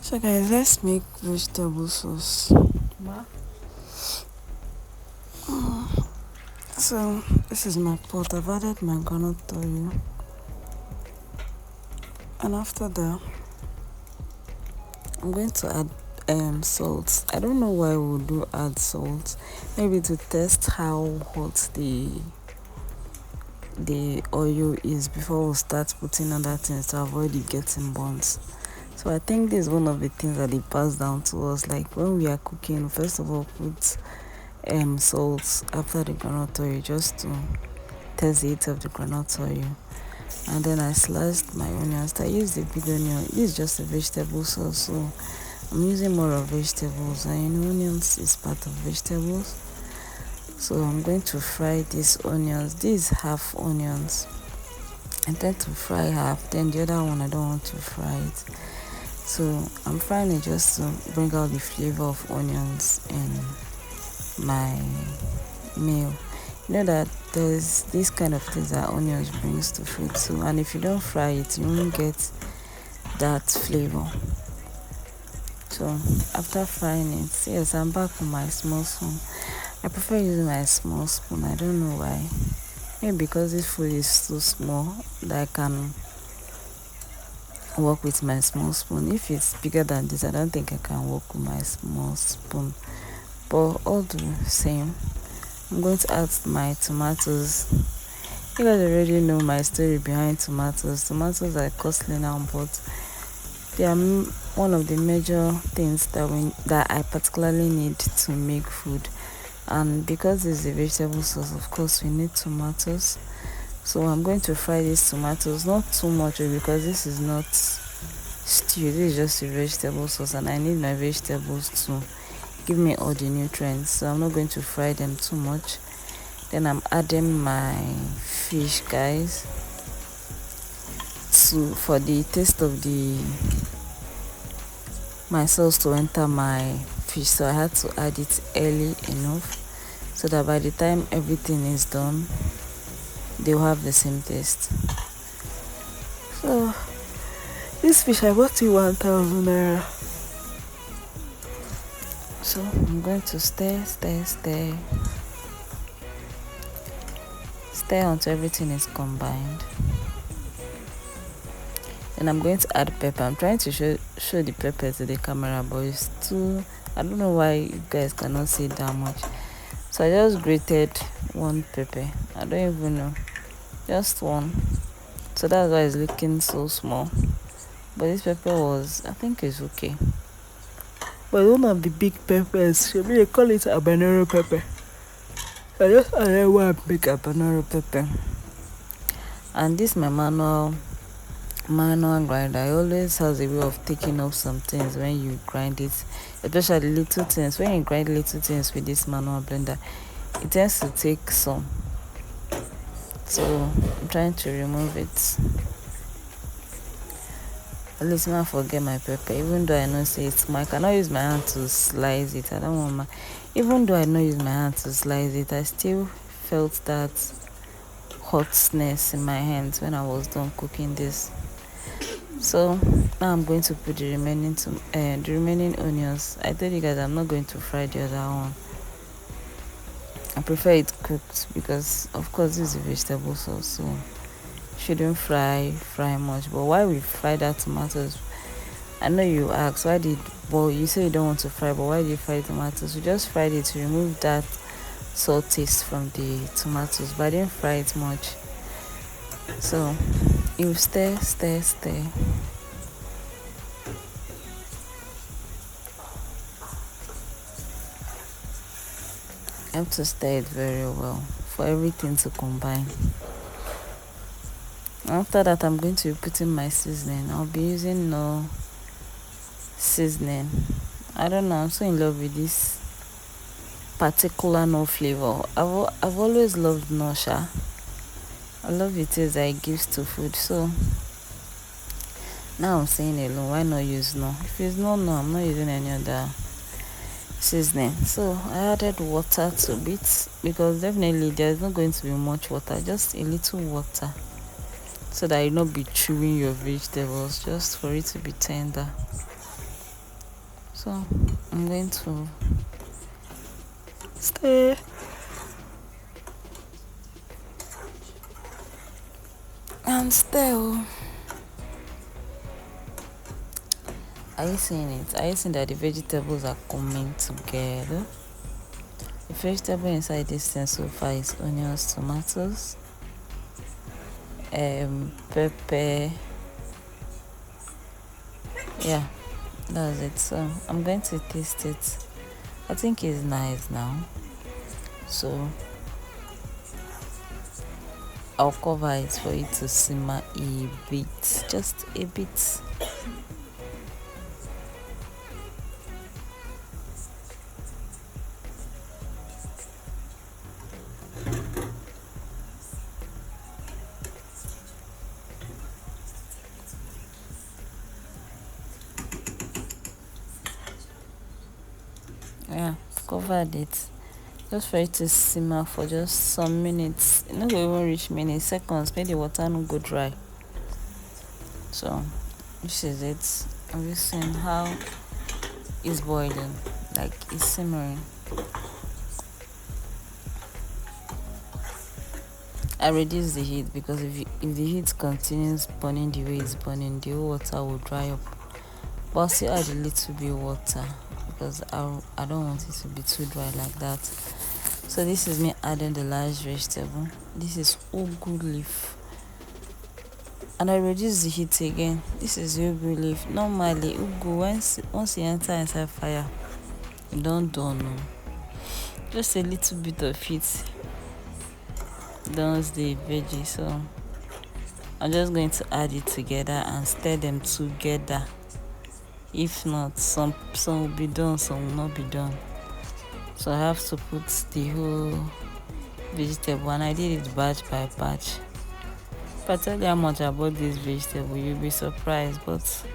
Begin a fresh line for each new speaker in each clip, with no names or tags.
So guys, let's make vegetable sauce.
Ma?
So this is my pot. I've added my groundnut oil, and after that, I'm going to add salt. I don't know why we do add salt. Maybe to test how hot the oil is before we start putting other things to avoid it getting burnt. So I think this is one of the things that they pass down to us. Like when we are cooking, first of all, put salt after the groundnut oil just to test the heat of the groundnut oil. And then I sliced my onions. I used the big onion. This is just a vegetable sauce, so I'm using more of vegetables. And onions is part of vegetables. So I'm going to fry these onions. These half onions. I tend to fry half, then the other one I don't want to fry it. So I'm frying it just to bring out the flavor of onions in my meal. You know that there's this kind of things that onions brings to food too, and if you don't fry it, you won't get that flavor. So after frying it, yes, I'm back with my small spoon. I prefer using my small spoon. I don't know why. Maybe because this food is too small that I can work with my small spoon. If it's bigger than this, I don't think I can work with my small spoon. But all the same, I'm going to add my tomatoes. You guys already know my story behind tomatoes. Tomatoes are costly now, but they are one of the major things that I particularly need to make food. And because this is a vegetable sauce, of course, we need tomatoes. So I'm going to fry these tomatoes, not too much because this is not stew. This is just a vegetable sauce, and I need my vegetables to give me all the nutrients. So I'm not going to fry them too much. Then I'm adding my fish, guys, for the taste of my sauce to enter my fish. So I had to add it early enough so that by the time everything is done, they'll have the same taste. So this fish I bought it 1,000 naira. So I'm going to stir until everything is combined. And I'm going to add pepper. I'm trying to show the pepper to the camera, but it's too, I don't know why you guys cannot see that much. So I just grated one pepper. I don't even know, just one. So that's why it's looking so small. But this pepper I think it's okay. But one of the big peppers, they call it habanero pepper. I just added one big habanero pepper. And this my manual grinder. It always has a way of taking up some things when you grind it, especially little things. When you grind little things with this manual blender, it tends to take some. So I'm trying to remove it. At least not forget my pepper. Even though I know say it's I cannot use my hand to slice it. I don't want even though I know use my hand to slice it, I still felt that hotness in my hands when I was done cooking this. So now I'm going to put the remaining onions. I told you guys I'm not going to fry the other one. I prefer it cooked because of course this is a vegetable sauce, so shouldn't fry much. But why we fry that tomatoes? I know you ask you say you don't want to fry, but why do you fry tomatoes? We just fried it to remove that salt taste from the tomatoes, but I didn't fry it much. So you stir. I have to stir it very well for everything to combine. After that, I'm going to be putting my seasoning. I'll be using no seasoning. I don't know, I'm so in love with this particular no flavor. I've always loved no sha. I love the taste that it gives to food. So now I'm saying alone, why not use no? If it's no, I'm not using any other seasoning. So I added water to it because definitely there's not going to be much water, just a little water, so that you not be chewing your vegetables, just for it to be tender. So I'm going to stay and still. Are you seeing it? Are you seeing that the vegetables are coming together? The vegetable inside this thing so far is onions, tomatoes, pepper. Yeah, that's it. So I'm going to taste it. I think it's nice now. So I'll cover it for it to simmer a bit, just a bit. Yeah, covered it. Just for it to simmer for just some minutes. It no go even reach minutes, seconds. Make the water no go dry. So this is it. I'm just seeing how it's boiling, like it's simmering. I reduce the heat because if the heat continues burning the way it's burning, the whole water will dry up. But I'll still add a little bit water because I don't want it to be too dry like that. So this is me adding the large vegetable. This is ugu leaf. And I reduce the heat again. This is ugu leaf. Normally ugu, once you enter inside fire, you don't know. Just a little bit of heat downs the veggie. So I'm just going to add it together and stir them together. If not, some will be done, some will not be done. So I have to put the whole vegetable, and I did it batch by batch. If I tell you how much I bought this vegetable, you'll be surprised, but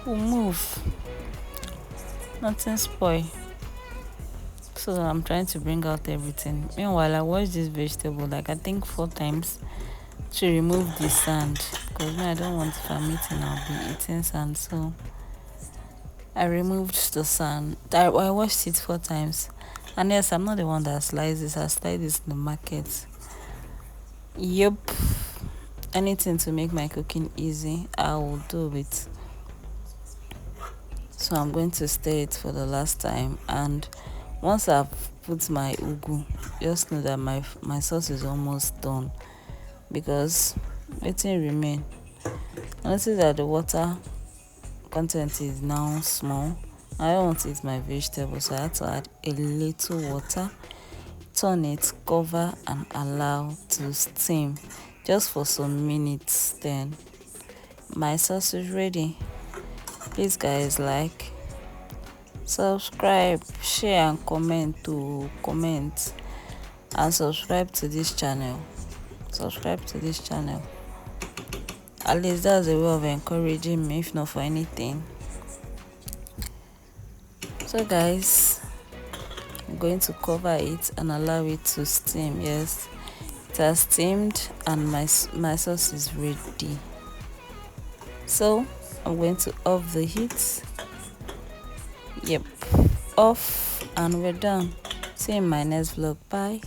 we'll move. Nothing spoil. So I'm trying to bring out everything. Meanwhile, I wash this vegetable like I think 4 times to remove the sand, because I don't want, if I'm eating, I'll be eating sand. So I removed the sand. I washed it 4 times. And yes, I'm not the one that sliced this. I sliced this in the market. Yep. Anything to make my cooking easy, I will do it. So I'm going to stir it for the last time. And once I've put my ugu, just know that my sauce is almost done. Because everything remain. Notice that the water content is now small. I don't want to eat my vegetables, so I had to add a little water, turn it, cover, and allow to steam just for some minutes. Then my sauce is ready. Please guys, like, subscribe, share, and comment and subscribe to this channel. At least that's a way of encouraging me, if not for anything. So guys, I'm going to cover it and allow it to steam. Yes, it has steamed and my sauce is ready. So I'm going to off the heat. Yep, off, and we're done. See you in my next vlog. Bye.